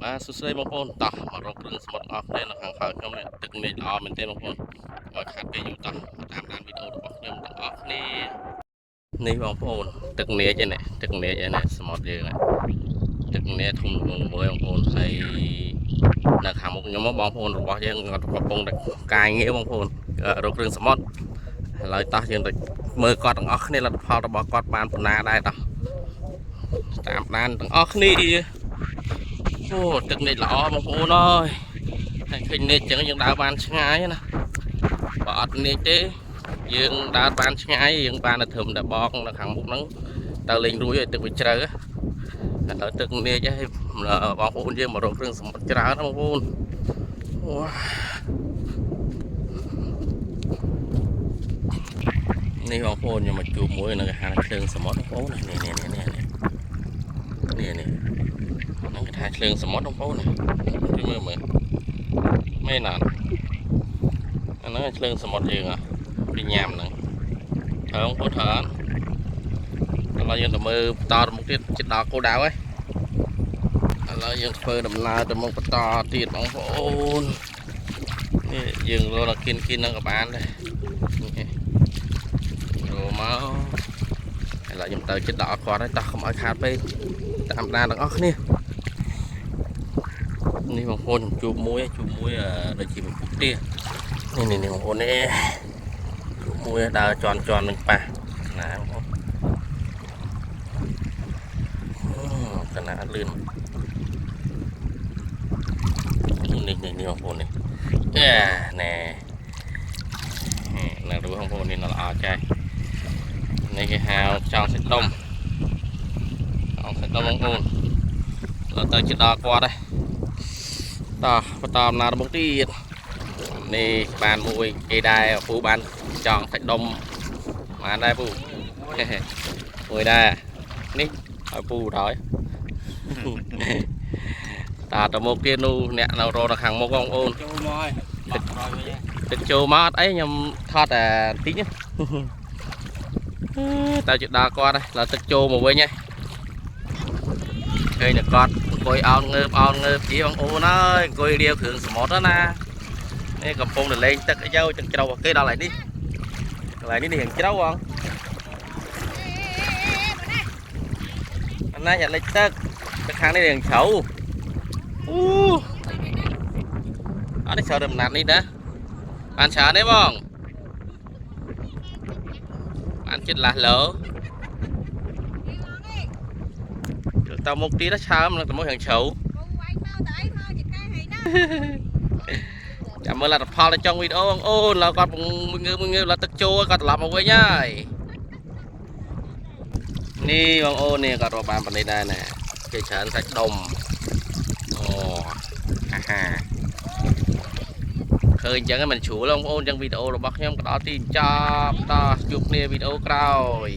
បាទសួស្តីបងប្អូនតោះមករកគ្រឿងសមុទ្រអស់គ្នានៅខាងក្រៅខ្ញុំនេះទឹកនេះល្អមែនទេបងប្អូនមកខាត់ពេលយូរតោះតាមដានវីដេអូរបស់ខ្ញុំទាំងអស់គ្នានេះបងប្អូនទឹកនាចឯនេះទឹកនាចឯនេះសមុទ្រយើងទឹកនាចធំល្មមមើលបងប្អូនហើយនៅខាងមុខខ្ញុំបងប្អូនរបស់យើងគាត់កំពុងតែកាយងារបងប្អូនរកគ្រឿងសមុទ្រឥឡូវតោះយើងទៅមើលគាត់ទាំងអស់គ្នាលទ្ធផលរបស់គាត់បានប៉ុណ្ណាដែរតោះតាមដានទាំងអស់គ្នាអូទឹកនេះល្អបងប្អូនអើយហើយឃើញនេះចឹងយើងដើរបានឆ្ងាយណាបើអត់នេះទេយើងដើរបានឆ្ងាយយើងបានតែត្រឹមតែបកនៅខាងមុខហ្នឹងទៅលេងរួយឲ្យទឹកវាជ្រៅឥឡូវទឹកនេះឲ្យបងប្អូនយើងមករកគ្រឿងសមុទ្រច្រើនបងប្អូននេះបងប្អូនខ្ញុំមកជួបមួយនៅគេហៅគ្រឿងសមុទ្របងប្អូននេះហ្នឹងគេថាគ្រឿងសមុទ្របងប្អូនជួយមើលមែនណាអាហ្នឹងគ្រឿងសមុទ្រយើងពីញ៉ាំហ្នឹងត្រូវបងប្អូនត្រូវអត់ឥឡូវយើងទៅមើលបន្តទៅមុខទៀតជិតដល់គោលដៅហើយឥឡូវយើងធ្វើដំណើរទៅមុខបន្តទៀតបងប្អូននេះយើងរកគិនហ្នឹងក៏បានដែររមកឥឡូវខ្ញុំទៅជិតដល់គាត់ហើយតោះកុំឲ្យខាតពេកតាមដានទាំងអស់គ្នានេះបងប្អូនជួបមួយដូចជាពុកទានេះបងប្អូននេះជួបមួយដើរជន់នឹងប៉ះណាបងប្អូនកណាលឿននេះបងប្អូននេះណែនៅរួចបងប្អូននេះnóល្អចាស់នេះគេហៅចောင်းសាច់ដុំបងប្អូនដល់ទៅជិតដល់គាត់ហើយតោះបន្តដំណើររបស់ទៀតនេះបានមួយគេដែរពូបានចောင်းសាច់ដុំបានដែរពូមួយដែរនេះឲ្យពូដល់តាទៅមុខទៀតនោះអ្នកនៅរត់ខាងមុខបងប្អូនចូលមកហើយទឹកចូលមកអត់អីខ្ញុំថតតែតិចទៅជិតដល់គាត់ហើយឡើយទឹកចូលមកវិញហើយឃើញតែគាត់អង្គុយអោនងើបជាបងប្អូនអើយអង្គុយរាវគ្រឿងសមុទ្រណានេះកំពុងតែលេងទឹកយកចឹងជ្រៅគេដល់ហើយនេះកន្លែងនេះរៀងជ្រៅបងអាណាយ៉ាលេងទឹកខាងនេះរៀងជ្រៅអត់នេះចូលដំណាត់នេះណាបានច្រើនទេបងបានចិត្តឡាស់លោតើមុខទៀតឆើមនឹងទៅមកយ៉ាងជ្រៅចាំមើលលទ្ធផលទៅចុងវីដេអូបងអូនឡើយគាត់ងើបទឹកចូលគាត់ត្រឡប់មកវិញហើយនេះបងអូននេះគាត់រកបានប៉ុណ្ណេះដែរណាគេច្រើនសាច់ដុំអូអាហាឃើញអញ្ចឹងមិនជ្រួលបងប្អូនអញ្ចឹងវីដេអូរបស់ខ្ញុំក៏ដល់ទីចប់តោះជួបគ្នាវីដេអូក្រោយ